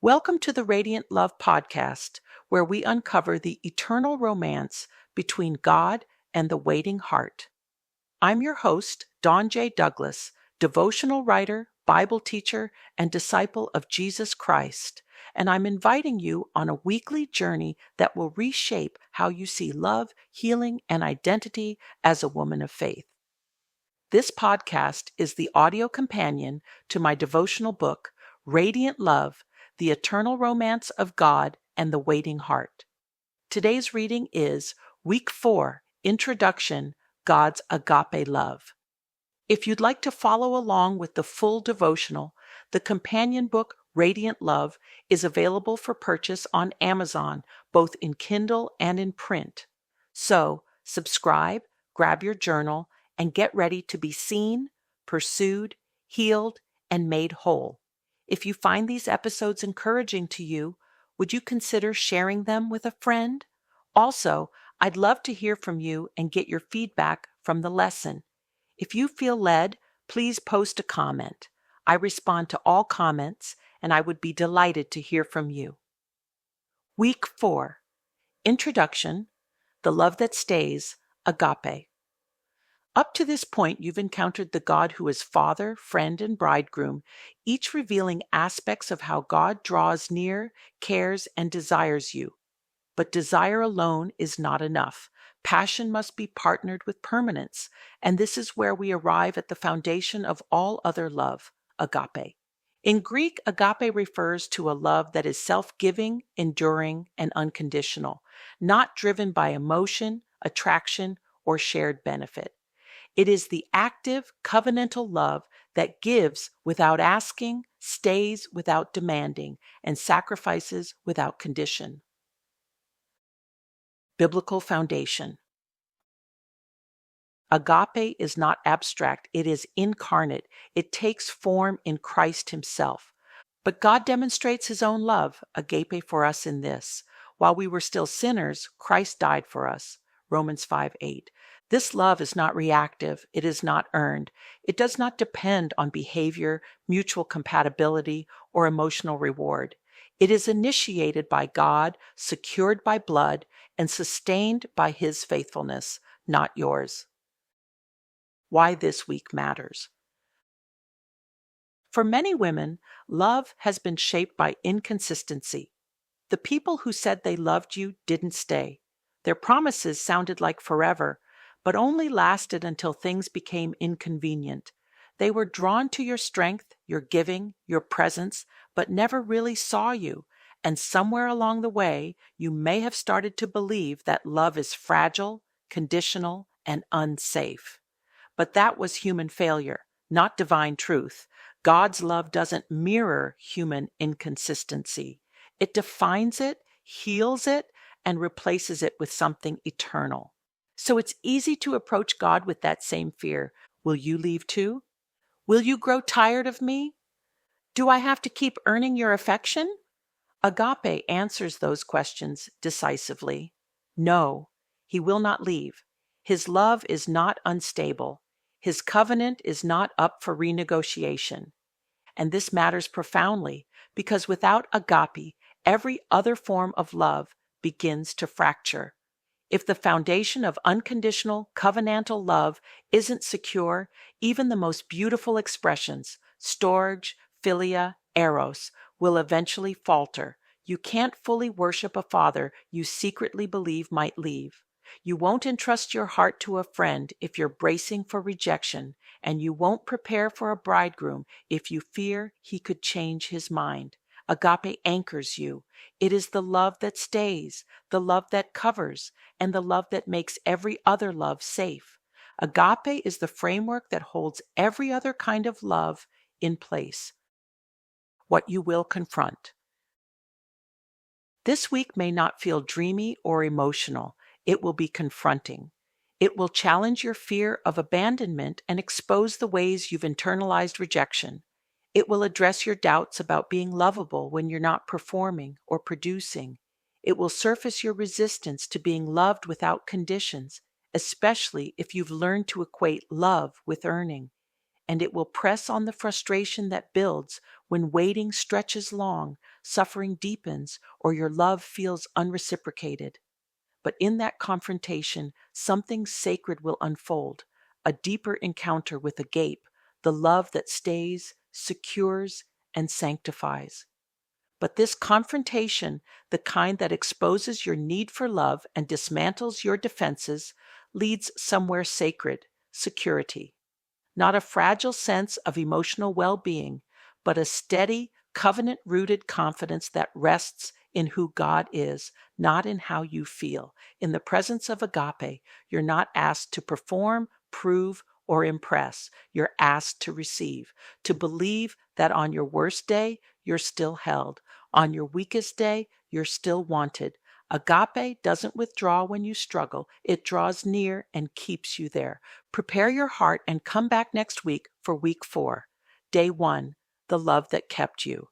Welcome to the Radiant Love Podcast, where we uncover the eternal romance between God and the waiting heart. I'm your host, Dawn J. Douglas, devotional writer, Bible teacher, and disciple of Jesus Christ, and I'm inviting you on a weekly journey that will reshape how you see love, healing, and identity as a woman of faith. This podcast is the audio companion to my devotional book, Radiant Love, The Eternal Romance of God and the Waiting Heart. Today's reading is Week 4, Introduction, God's Agape Love. If you'd like to follow along with the full devotional, the companion book, Radiant Love, is available for purchase on Amazon, both in Kindle and in print. So, subscribe, grab your journal, and get ready to be seen, pursued, healed, and made whole. If you find these episodes encouraging to you, would you consider sharing them with a friend? Also, I'd love to hear from you and get your feedback from the lesson. If you feel led, please post a comment. I respond to all comments, and I would be delighted to hear from you. Week 4. Introduction, The Love That Stays, Agape. Up to this point, you've encountered the God who is Father, Friend, and Bridegroom, each revealing aspects of how God draws near, cares, and desires you. But desire alone is not enough. Passion must be partnered with permanence, and this is where we arrive at the foundation of all other love, agape. In Greek, agape refers to a love that is self-giving, enduring, and unconditional, not driven by emotion, attraction, or shared benefit. It is the active, covenantal love that gives without asking, stays without demanding, and sacrifices without condition. Biblical foundation. Agape is not abstract, it is incarnate. It takes form in Christ himself. But God demonstrates his own love, agape, for us in this. While we were still sinners, Christ died for us. Romans 5:8. This love is not reactive, it is not earned. It does not depend on behavior, mutual compatibility, or emotional reward. It is initiated by God, secured by blood, and sustained by his faithfulness, not yours. Why this week matters. For many women, love has been shaped by inconsistency. The people who said they loved you didn't stay. Their promises sounded like forever, but only lasted until things became inconvenient. They were drawn to your strength, your giving, your presence, but never really saw you. And somewhere along the way, you may have started to believe that love is fragile, conditional, and unsafe. But that was human failure, not divine truth. God's love doesn't mirror human inconsistency. It defines it, heals it, and replaces it with something eternal. So it's easy to approach God with that same fear. Will you leave too? Will you grow tired of me? Do I have to keep earning your affection? Agape answers those questions decisively. No, he will not leave. His love is not unstable. His covenant is not up for renegotiation. And this matters profoundly because without agape, every other form of love begins to fracture. If the foundation of unconditional, covenantal love isn't secure, even the most beautiful expressions, storge, philia, eros, will eventually falter. You can't fully worship a father you secretly believe might leave. You won't entrust your heart to a friend if you're bracing for rejection, and you won't prepare for a bridegroom if you fear he could change his mind. Agape anchors you. It is the love that stays, the love that covers, and the love that makes every other love safe. Agape is the framework that holds every other kind of love in place. What you will confront. This week may not feel dreamy or emotional. It will be confronting. It will challenge your fear of abandonment and expose the ways you've internalized rejection. It will address your doubts about being lovable when you're not performing or producing. It will surface your resistance to being loved without conditions, especially if you've learned to equate love with earning. and it will press on the frustration that builds when waiting stretches long, suffering deepens, or your love feels unreciprocated. But in that confrontation, something sacred will unfold, a deeper encounter with Agape, the love that stays, secures, and sanctifies. But this confrontation, the kind that exposes your need for love and dismantles your defenses, leads somewhere sacred, security. Not a fragile sense of emotional well being, but a steady, covenant rooted confidence that rests in who God is, not in how you feel. In the presence of Agape, you're not asked to perform, prove, or impress. You're asked to receive, to believe that on your worst day, you're still held. On your weakest day, you're still wanted. Agape doesn't withdraw when you struggle, it draws near and keeps you there. Prepare your heart and come back next week for week 4. Day 1, the love that kept you.